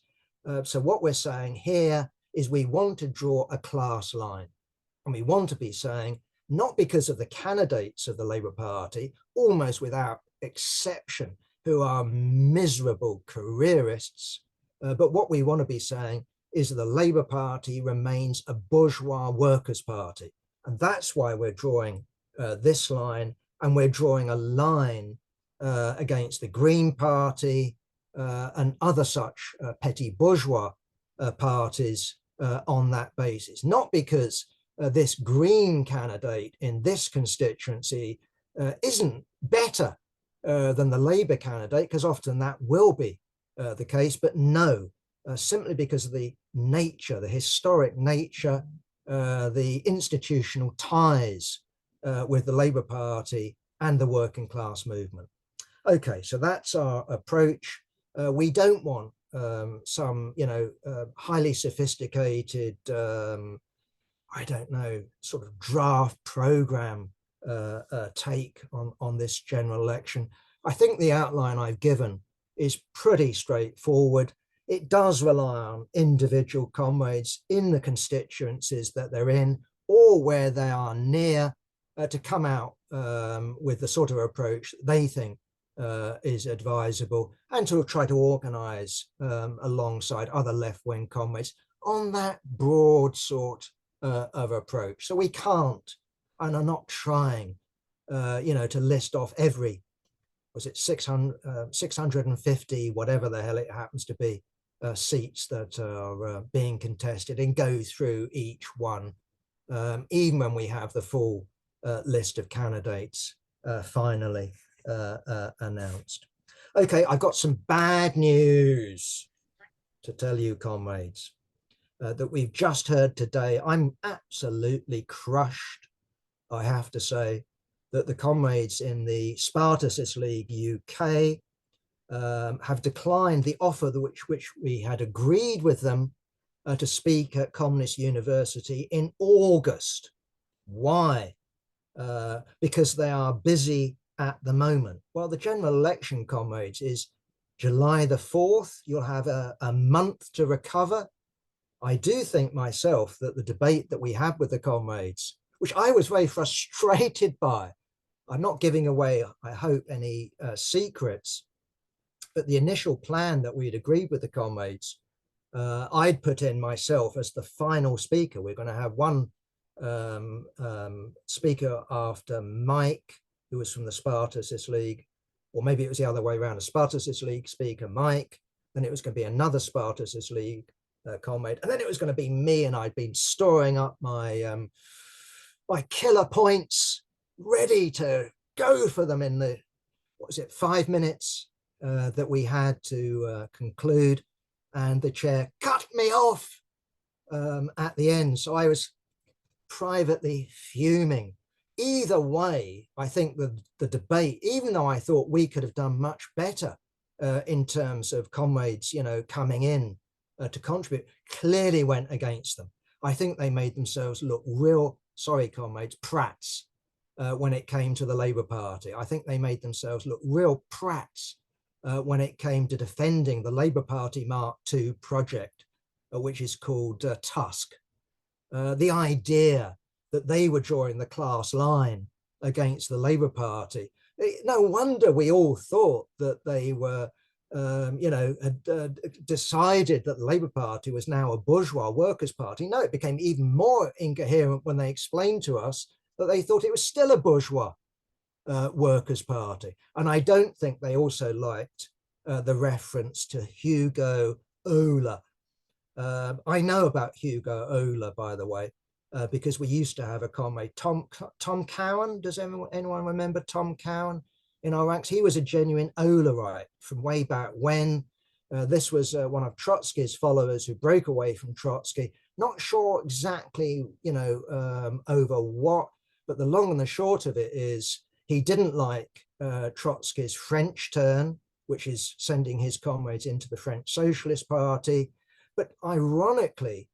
So what we're saying here is we want to draw a class line. And we want to be saying, not because of the candidates of the Labour Party, almost without exception, who are miserable careerists, but what we want to be saying is that the Labour Party remains a bourgeois workers' party. And that's why we're drawing this line, and we're drawing a line against the Green Party and other such petty bourgeois parties on that basis. Not because this Green candidate in this constituency isn't better than the Labour candidate, because often that will be the case, but no, simply because of the nature, the historic nature, the institutional ties with the Labour Party and the working class movement. Okay, so that's our approach. We don't want some, highly sophisticated I don't know, sort of draft program take on this general election. I think the outline I've given is pretty straightforward. It does rely on individual comrades in the constituencies that they're in or where they are near to come out with the sort of approach they think is advisable, and to try to organise alongside other left-wing comrades on that broad sort of approach. So we can't, and are not trying, to list off every, was it 650, whatever the hell it happens to be, seats that are being contested, and go through each one, even when we have the full list of candidates finally announced. Okay, I've got some bad news to tell you, comrades, that we've just heard today. I'm absolutely crushed, I have to say, that the comrades in the Spartacus League UK have declined the offer which we had agreed with them to speak at Communist University in August. Why? Because they are busy at the moment. Well, the general election, comrades, is July the 4th. You'll have a month to recover. I do think myself that the debate that we had with the comrades, which I was very frustrated by, I'm not giving away, I hope, any secrets, but the initial plan that we'd agreed with the comrades, I'd put in myself as the final speaker. We're going to have one speaker after Mike, who was from the Spartacus League, or maybe it was the other way around, a Spartacus League speaker, Mike, then it was going to be another Spartacus League comrade, and then it was going to be me, and I'd been storing up my my killer points, ready to go for them in the, what was it, 5 minutes that we had to conclude, and the chair cut me off at the end. So I was privately fuming. Either way, I think the debate, even though I thought we could have done much better in terms of comrades, coming in to contribute, clearly went against them. I think they made themselves look real, sorry, comrades, prats when it came to the Labour Party. I think they made themselves look real prats when it came to defending the Labour Party Mark II project, which is called Tusk. The idea that they were drawing the class line against the Labour Party. No wonder we all thought that they were, had decided that the Labour Party was now a bourgeois workers' party. No, it became even more incoherent when they explained to us that they thought it was still a bourgeois workers' party. And I don't think they also liked the reference to Hugo Ola. I know about Hugo Ola, by the way, because we used to have a comrade, Tom Cowan. Does anyone remember Tom Cowan in our ranks? He was a genuine Olerite from way back when. This was one of Trotsky's followers who broke away from Trotsky. Not sure exactly, over what, but the long and the short of it is he didn't like Trotsky's French turn, which is sending his comrades into the French Socialist Party. But ironically,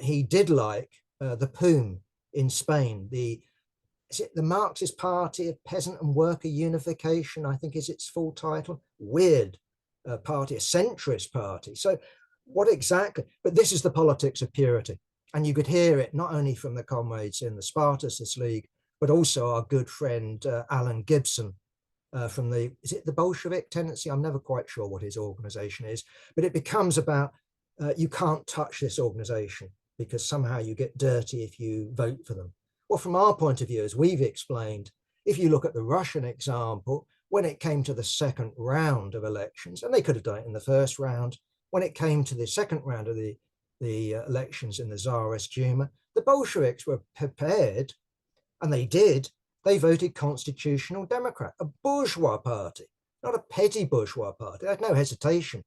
he did like the PUM in Spain. Is it the Marxist Party of Peasant and Worker Unification, I think is its full title. Weird party, a centrist party. So what exactly? But this is the politics of purity. And you could hear it not only from the comrades in the Spartacus League, but also our good friend Alan Gibson from is it the Bolshevik tendency? I'm never quite sure what his organization is, but it becomes about you can't touch this organization because somehow you get dirty if you vote for them. Well, from our point of view, as we've explained, if you look at the Russian example, when it came to the second round of elections, and they could have done it in the first round, when it came to the second round of the elections in the Tsarist Duma, the Bolsheviks were prepared, and they voted Constitutional Democrat, a bourgeois party, not a petty bourgeois party. They had no hesitation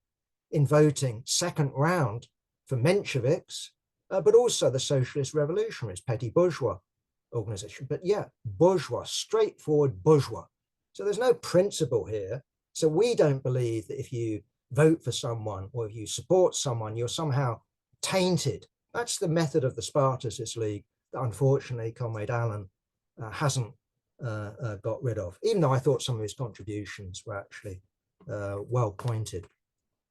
in voting second round for Mensheviks, but also the Socialist Revolutionaries, petty bourgeois organization. But yeah, bourgeois, straightforward bourgeois. So there's no principle here. So we don't believe that if you vote for someone or if you support someone, you're somehow tainted That's the method of the Spartacist League that unfortunately Comrade Allen hasn't got rid of, even though I thought some of his contributions were actually well pointed.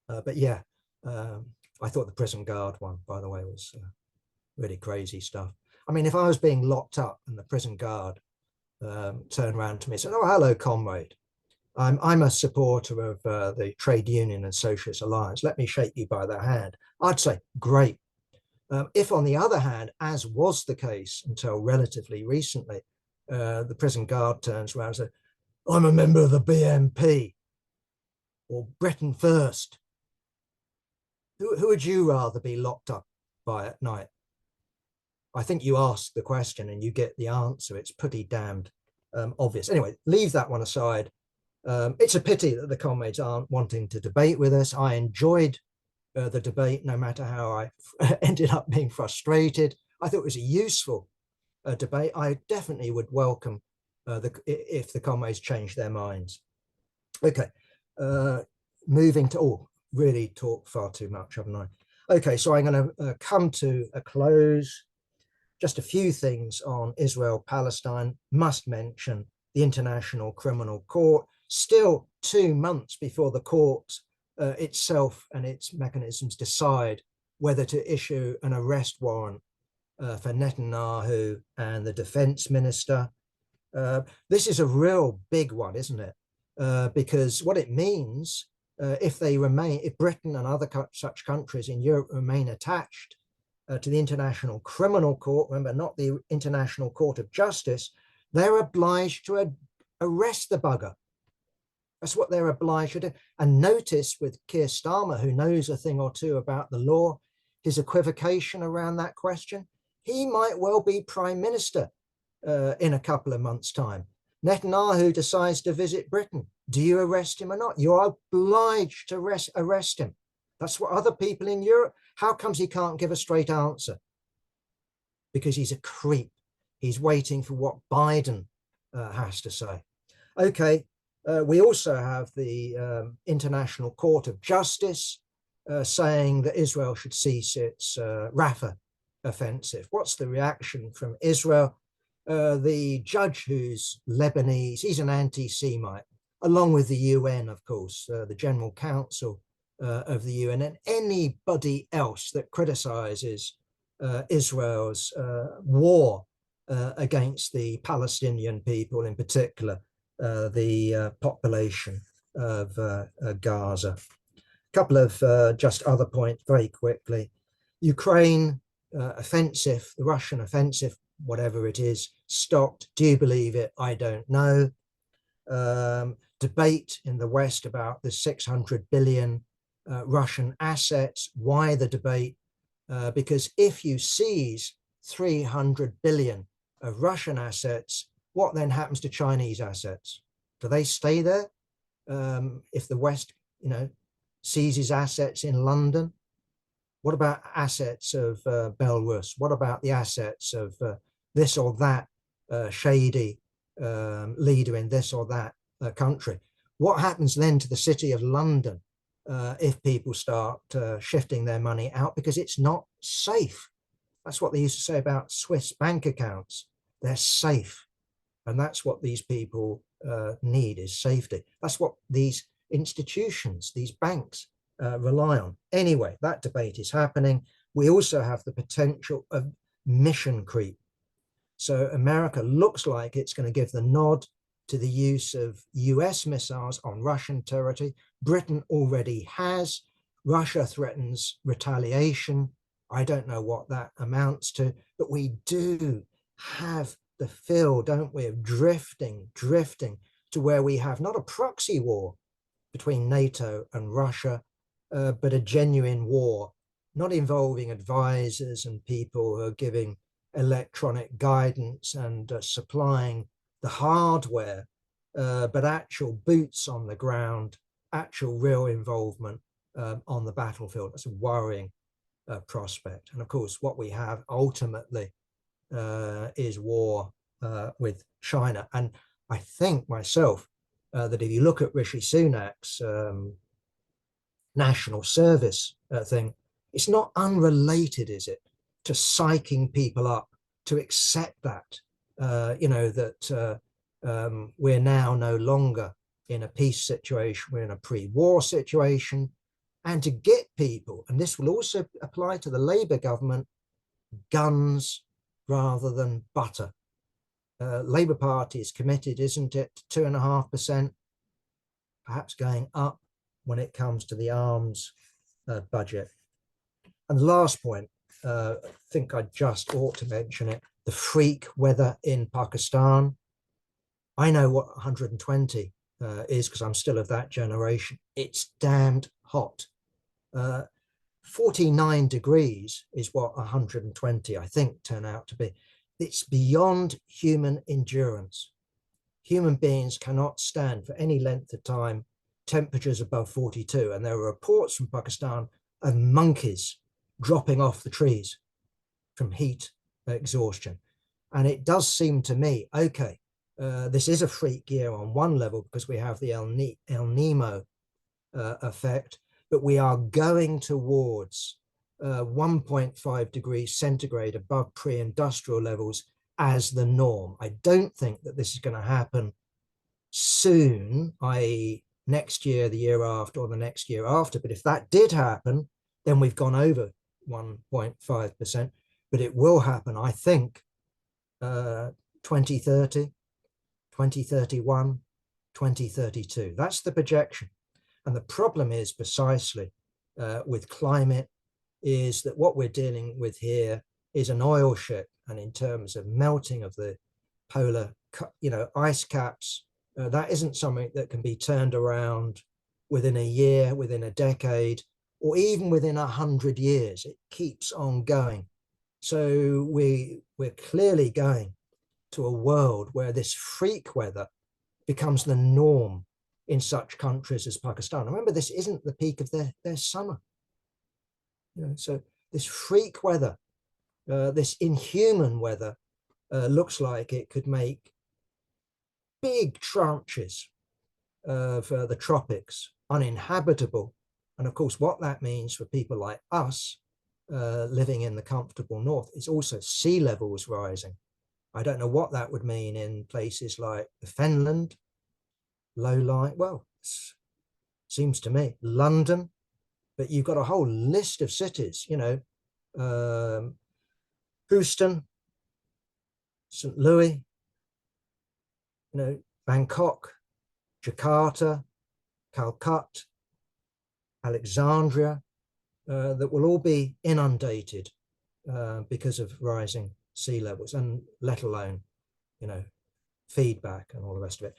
But yeah, I thought the prison guard one, by the way, was really crazy stuff. I mean, if I was being locked up and the prison guard turned around to me and said, "Oh, hello, comrade. I'm a supporter of the Trade Union and Socialist Alliance. Let me shake you by the hand." I'd say, great. If, on the other hand, as was the case until relatively recently, the prison guard turns around and says, "I'm a member of the BNP or Britain First," who would you rather be locked up by at night? I think you ask the question and you get the answer. It's pretty damned obvious. Anyway, leave that one aside. It's a pity that the comrades aren't wanting to debate with us. I enjoyed the debate, no matter how I ended up being frustrated. I thought it was a useful debate. I definitely would welcome if the comrades change their minds. Okay, moving to, really talk far too much, haven't I? Okay, so I'm going to come to a close. Just a few things on Israel-Palestine. Must mention the International Criminal Court, still 2 months before the court itself and its mechanisms decide whether to issue an arrest warrant for Netanyahu and the defense minister. This is a real big one, isn't it? Because what it means, if Britain and other such countries in Europe remain attached to the International Criminal Court, remember, not the International Court of Justice, they're obliged to arrest the bugger. That's what they're obliged to do. And notice with Keir Starmer, who knows a thing or two about the law, his equivocation around that question. He might well be Prime Minister in a couple of months' time. Netanyahu decides to visit Britain. Do you arrest him or not? You're obliged to arrest him. That's what other people in Europe. How comes he can't give a straight answer? Because he's a creep. He's waiting for what Biden has to say. Okay, we also have the International Court of Justice saying that Israel should cease its Rafah offensive. What's the reaction from Israel? The judge, who's Lebanese, he's an anti-Semite, along with the UN, of course, the General Council of the UN, and anybody else that criticizes Israel's war against the Palestinian people, in particular, the population of Gaza. A couple of just other points very quickly. Ukraine offensive, the Russian offensive, whatever it is, stopped. Do you believe it? I don't know. Debate in the West about the 600 billion Russian assets. Why the debate? Because if you seize 300 billion of Russian assets, what then happens to Chinese assets? Do they stay there? If the West, seizes assets in London, what about assets of Belarus? What about the assets of this or that shady leader in this or that country? What happens then to the city of London if people start shifting their money out because it's not safe? That's what they used to say about Swiss bank accounts. They're safe. And that's what these people need, is safety. That's what these institutions, these banks rely on. Anyway, that debate is happening. We also have the potential of mission creep. So America looks like it's going to give the nod to the use of US missiles on Russian territory. Britain already has. Russia threatens retaliation. I don't know what that amounts to, but we do have the feel, don't we, of drifting to where we have not a proxy war between NATO and Russia, but a genuine war, not involving advisors and people who are giving electronic guidance and supplying the hardware, but actual boots on the ground, actual real involvement on the battlefield. That's a worrying prospect. And of course, what we have ultimately is war with China. And I think myself that if you look at Rishi Sunak's national service thing, it's not unrelated, is it, to psyching people up to accept that, that we're now no longer in a peace situation, we're in a pre-war situation, and to get people, and this will also apply to the Labour government, guns rather than butter. Labour Party is committed, isn't it, to 2.5%, perhaps going up when it comes to the arms budget. And the last point, I think I just ought to mention it, the freak weather in Pakistan. I know what 120 is because I'm still of that generation. It's damned hot. 49 degrees is what 120, I think, turn out to be. It's beyond human endurance. Human beings cannot stand for any length of time temperatures above 42. And there are reports from Pakistan of monkeys dropping off the trees from heat exhaustion. And it does seem to me, okay, this is a freak year on one level because we have the El Nino effect, but we are going towards 1.5 degrees centigrade above pre-industrial levels as the norm. I don't think that this is going to happen soon, i.e. next year, the year after, or the next year after. But if that did happen, then we've gone over 1.5%. But it will happen, I think, 2030, 2031, 2032. That's the projection. And the problem is precisely with climate is that what we're dealing with here is an oil ship. And in terms of melting of the polar, ice caps, that isn't something that can be turned around within a year, within a decade, or even within 100 years. It keeps on going. So we're clearly going to a world where this freak weather becomes the norm in such countries as Pakistan. Remember, this isn't the peak of their summer. So this freak weather, this inhuman weather, looks like it could make big tranches of the tropics uninhabitable. And of course, what that means for people like us living in the comfortable north is also sea levels rising. I don't know what that would mean in places like Finland, low-lying, well, seems to me, London, but you've got a whole list of cities, Houston, St. Louis, Bangkok, Jakarta, Calcutta, Alexandria, that will all be inundated because of rising sea levels, and let alone, feedback and all the rest of it.